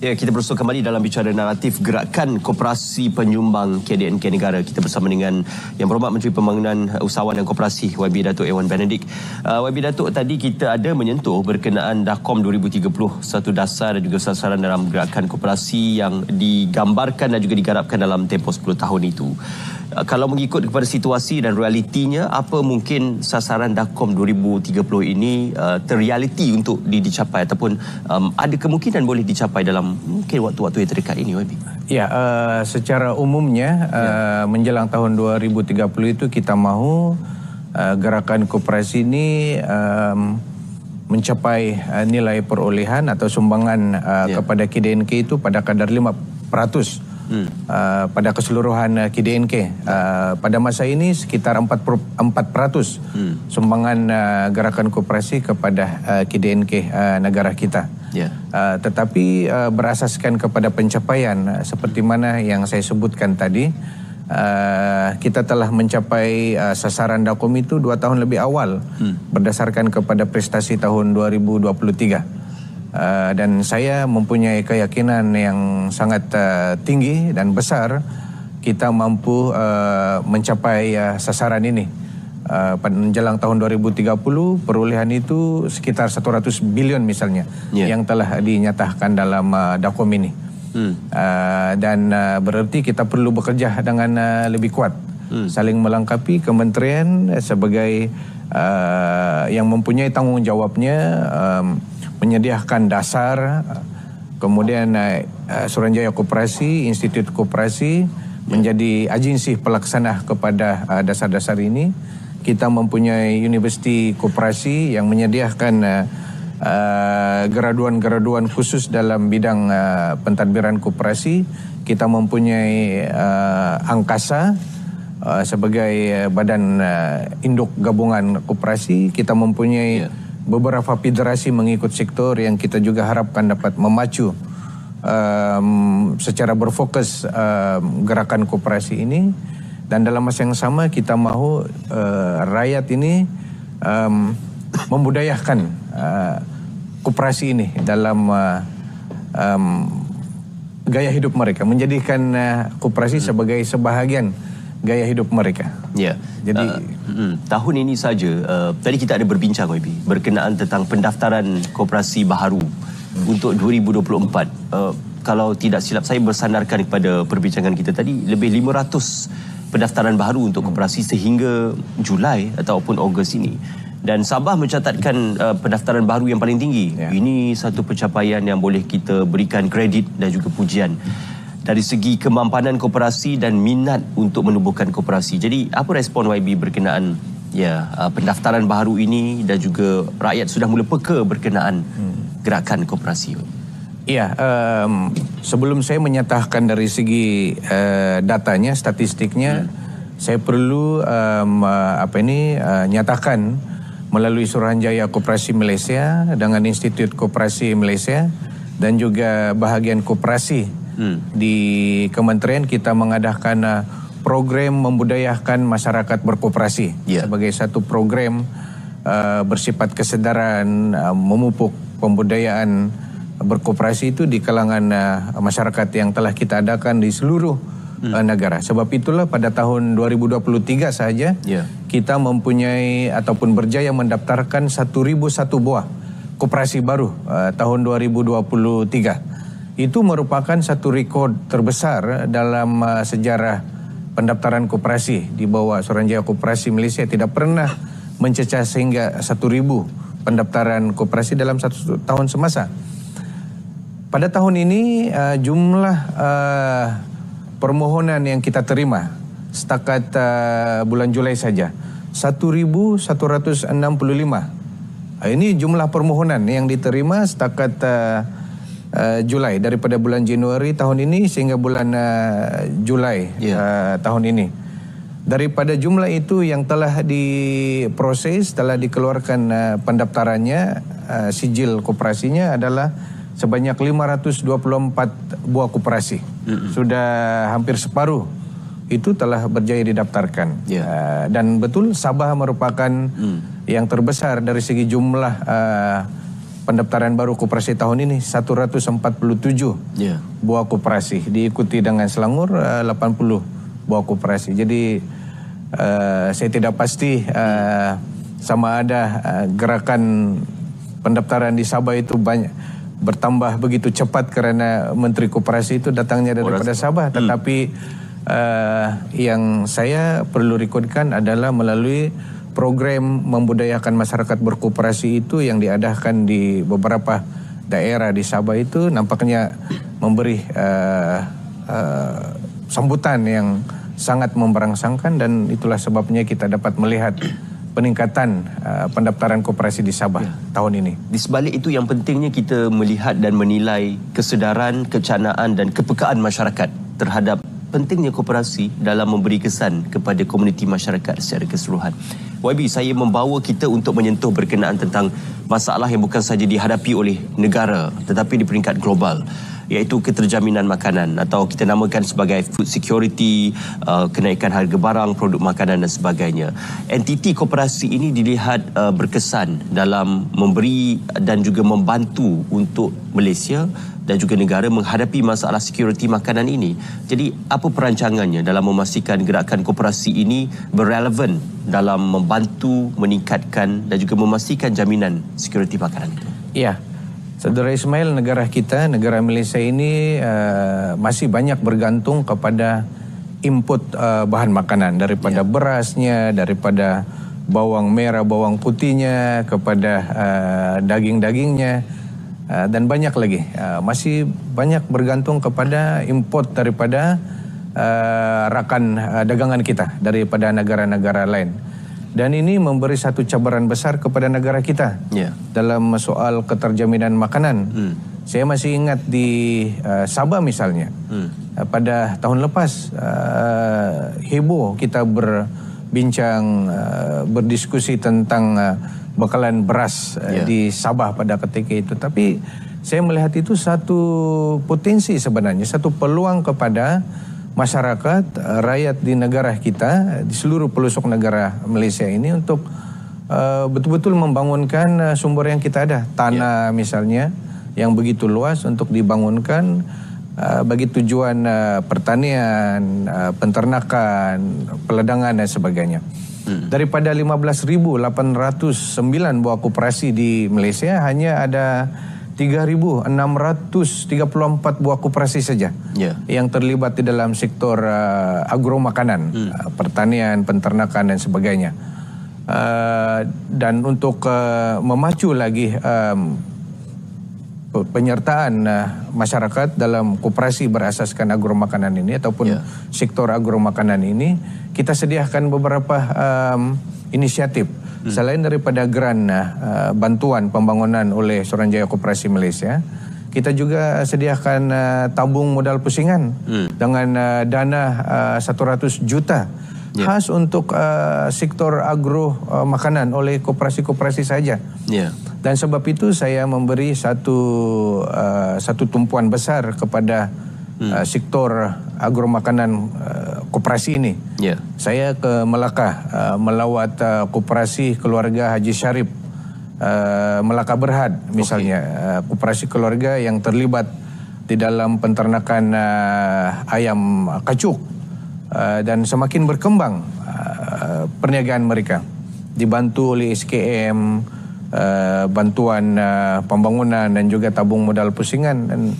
Ya, kita bersua kembali dalam bicara naratif Gerakan Koperasi Penyumbang KDNK Negara. Kita bersama dengan Yang Berhormat Menteri Pembangunan Usahawan dan Koperasi YB Datuk Ewan Benedict. YB Datuk, tadi kita ada menyentuh berkenaan DAKOM 2030, satu dasar dan juga sasaran dalam gerakan koperasi yang digambarkan dan juga digarapkan dalam tempoh 10 tahun itu. Kalau mengikut kepada situasi dan realitinya, apa mungkin sasaran DAKOM 2030 ini terrealiti untuk dicapai ataupun ada kemungkinan boleh dicapai dalam mungkin waktu-waktu yang terdekat ini, YB? Ya, secara umumnya menjelang tahun 2030 itu kita mahu gerakan koperasi ini mencapai nilai perolehan atau sumbangan kepada KDNK itu pada kadar 5%. Pada keseluruhan KDNK. Pada masa ini sekitar 4% sumbangan gerakan koperasi kepada KDNK negara kita. Tetapi berasaskan kepada pencapaian seperti mana yang saya sebutkan tadi, kita telah mencapai sasaran DAKOM itu 2 tahun lebih awal berdasarkan kepada prestasi tahun 2023. Dan saya mempunyai keyakinan yang sangat tinggi dan besar kita mampu mencapai sasaran ini. Pada menjelang tahun 2030 perolehan itu sekitar 100 bilion misalnya yang telah dinyatakan dalam DAKOM ini. Dan berarti kita perlu bekerja dengan lebih kuat, saling melengkapi kementerian sebagai yang mempunyai tanggung jawabnya menyediakan dasar, kemudian Suruhanjaya Koperasi, Institut Koperasi menjadi agensi pelaksana kepada dasar-dasar ini. Kita mempunyai Universiti Koperasi yang menyediakan graduan-graduan khusus dalam bidang pentadbiran koperasi. Kita mempunyai Angkasa sebagai badan induk gabungan koperasi. Kita mempunyai beberapa federasi mengikut sektor yang kita juga harapkan dapat memacu secara berfokus gerakan koperasi ini. Dan dalam masa yang sama kita mahu rakyat ini membudayakan koperasi ini dalam gaya hidup mereka, menjadikan koperasi sebagai sebahagian gaya hidup mereka. Ya. Jadi tahun ini saja tadi kita ada berbincang, YB, berkenaan tentang pendaftaran koperasi baharu untuk 2024. Kalau tidak silap saya bersandarkan kepada perbincangan kita tadi, lebih 500 pendaftaran baharu untuk koperasi sehingga Julai ataupun Ogos ini. Dan Sabah mencatatkan pendaftaran baru yang paling tinggi. Ini satu pencapaian yang boleh kita berikan kredit dan juga pujian dari segi kemampanan koperasi dan minat untuk menubuhkan koperasi. Jadi apa respon YB berkenaan pendaftaran baharu ini dan juga rakyat sudah mula peka berkenaan gerakan koperasi? Ya, sebelum saya menyatakan dari segi datanya, statistiknya, saya perlu nyatakan melalui Suruhanjaya Koperasi Malaysia dengan Institut Koperasi Malaysia dan juga bahagian koperasi di kementerian, kita mengadakan program membudayakan masyarakat berkoperasi sebagai satu program bersifat kesedaran, memupuk pembudayaan berkoperasi itu di kalangan masyarakat yang telah kita adakan di seluruh negara. Sebab itulah pada tahun 2023 saja kita mempunyai ataupun berjaya mendaftarkan 1.001 buah koperasi baru tahun 2023. Itu merupakan satu rekod terbesar dalam sejarah pendaftaran koperasi di bawah Suruhanjaya Koperasi Malaysia. Tidak pernah mencecah sehingga 1.000 pendaftaran koperasi dalam satu tahun semasa. Pada tahun ini jumlah permohonan yang kita terima setakat bulan Julai saja 1.165. Ini jumlah permohonan yang diterima setakat Julai, daripada bulan Januari tahun ini sehingga bulan Julai tahun ini. Daripada jumlah itu yang telah diproses, telah dikeluarkan pendaftarannya, sijil koperasinya adalah sebanyak 524 buah koperasi. Sudah hampir separuh itu telah berjaya didaftarkan. Dan betul Sabah merupakan yang terbesar dari segi jumlah pendaftaran baru koperasi tahun ini 147 buah koperasi, diikuti dengan Selangor 80 buah koperasi. Jadi saya tidak pasti sama ada gerakan pendaftaran di Sabah itu bertambah begitu cepat karena Menteri Koperasi itu datangnya daripada Sabah. Tetapi yang saya perlu rekodkan adalah melalui program membudayakan masyarakat berkoperasi itu yang diadakan di beberapa daerah di Sabah itu nampaknya memberi sambutan yang sangat memberangsangkan, dan itulah sebabnya kita dapat melihat peningkatan pendaftaran koperasi di Sabah tahun ini. Di sebalik itu yang pentingnya kita melihat dan menilai kesedaran, kecanaan dan kepekaan masyarakat terhadap pentingnya koperasi dalam memberi kesan kepada komuniti masyarakat secara keseluruhan. YB, saya membawa kita untuk menyentuh berkenaan tentang masalah yang bukan sahaja dihadapi oleh negara tetapi di peringkat global, iaitu keterjaminan makanan atau kita namakan sebagai food security, kenaikan harga barang, produk makanan dan sebagainya. Entiti koperasi ini dilihat berkesan dalam memberi dan juga membantu untuk Malaysia dan juga negara menghadapi masalah security makanan ini. Jadi apa perancangannya dalam memastikan gerakan koperasi ini berrelevan dalam membantu meningkatkan dan juga memastikan jaminan security makanan itu? Ya, Saudara Ismail, negara kita, negara Malaysia ini masih banyak bergantung kepada input bahan makanan, daripada berasnya, daripada bawang merah, bawang putihnya, kepada daging-dagingnya, dan banyak lagi. Masih banyak bergantung kepada import daripada rakan dagangan kita daripada negara-negara lain. Dan ini memberi satu cabaran besar kepada negara kita dalam soal keterjaminan makanan. Saya masih ingat di Sabah misalnya, pada tahun lepas heboh kita berbincang, berdiskusi tentang bekalan beras di Sabah pada ketika itu. Tapi saya melihat itu satu potensi sebenarnya, satu peluang kepada masyarakat, rakyat di negara kita, di seluruh pelosok negara Malaysia ini untuk betul-betul membangunkan sumber yang kita ada. Tanah misalnya yang begitu luas untuk dibangunkan bagi tujuan pertanian, penternakan, peledangan dan sebagainya. Daripada 15.809 buah koperasi di Malaysia, hanya ada 3.634 buah koperasi saja yang terlibat di dalam sektor agro makanan, pertanian, penternakan dan sebagainya. Dan untuk memacu lagi penyertaan masyarakat dalam koperasi berasaskan agro makanan ini ataupun sektor agro makanan ini, kita sediakan beberapa inisiatif. Selain daripada grant bantuan pembangunan oleh Suruhanjaya Koperasi Malaysia, kita juga sediakan tabung modal pusingan dengan dana 100 juta khas untuk sektor agro makanan oleh koperasi-koperasi saja. Dan sebab itu saya memberi satu tumpuan besar kepada sektor agro makanan koperasi ini. Saya ke Melaka melawat koperasi keluarga Haji Syarif Melaka Berhad misalnya, koperasi keluarga yang terlibat di dalam penternakan ayam kacuk, dan semakin berkembang perniagaan mereka, dibantu oleh SKM, bantuan pembangunan dan juga tabung modal pusingan. Dan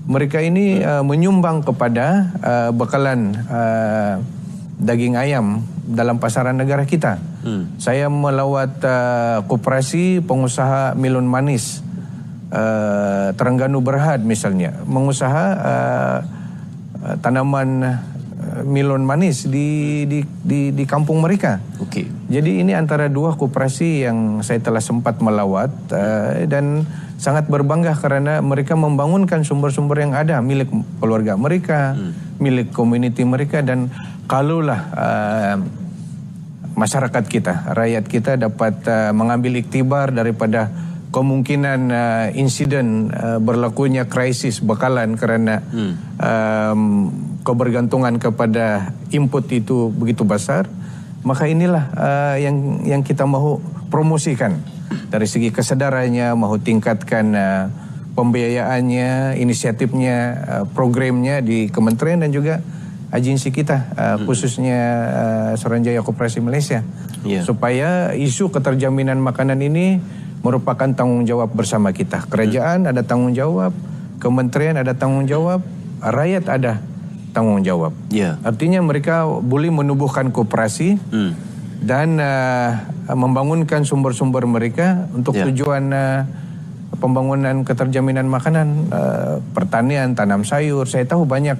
mereka ini menyumbang kepada bekalan daging ayam dalam pasaran negara kita. Saya melawat koperasi pengusaha melon manis Terengganu Berhad misalnya, mengusaha tanaman melon manis di kampung mereka. Jadi ini antara dua koperasi yang saya telah sempat melawat, dan sangat berbangga karena mereka membangunkan sumber-sumber yang ada milik keluarga mereka, milik komuniti mereka. Dan kalaulah masyarakat kita, rakyat kita dapat mengambil iktibar daripada kemungkinan insiden berlakunya krisis bekalan karena kebergantungan kepada input itu begitu besar, maka inilah yang kita mahu promosikan dari segi kesadarannya, mahu tingkatkan pembiayaannya, inisiatifnya, programnya di kementerian dan juga agensi kita, khususnya Suruhanjaya Koperasi Malaysia, supaya isu keterjaminan makanan ini merupakan tanggung jawab bersama kita. Kerajaan ada tanggung jawab, kementerian ada tanggung jawab, rakyat ada tanggung jawab. Artinya mereka boleh menubuhkan koperasi dan membangunkan sumber-sumber mereka untuk tujuan pembangunan keterjaminan makanan, pertanian, tanam sayur. Saya tahu banyak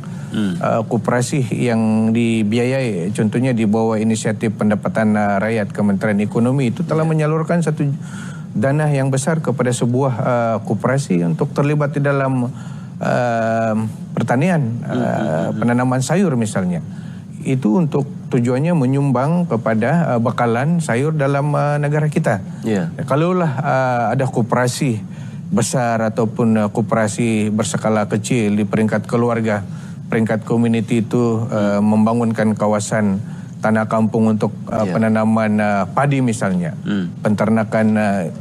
koperasi yang dibiayai, contohnya di bawah inisiatif pendapatan rakyat Kementerian Ekonomi itu telah menyalurkan satu dana yang besar kepada sebuah koperasi untuk terlibat di dalam pertanian, penanaman sayur misalnya. Itu untuk tujuannya menyumbang kepada bekalan sayur dalam negara kita. Kalaulah ada koperasi besar ataupun koperasi berskala kecil di peringkat keluarga, peringkat komuniti itu membangunkan kawasan tanah kampung untuk penanaman padi misalnya, penternakan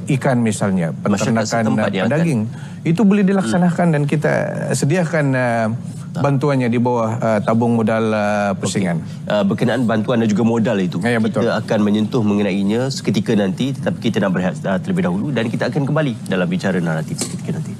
ikan misalnya, penternakan daging, itu boleh dilaksanakan dan kita sediakan bantuannya di bawah tabung modal pusingan. Berkenaan bantuan dan juga modal itu, betul. Kita akan menyentuh mengenainya seketika nanti, tetapi kita nak berehat terlebih dahulu dan kita akan kembali dalam bicara naratif seketika nanti.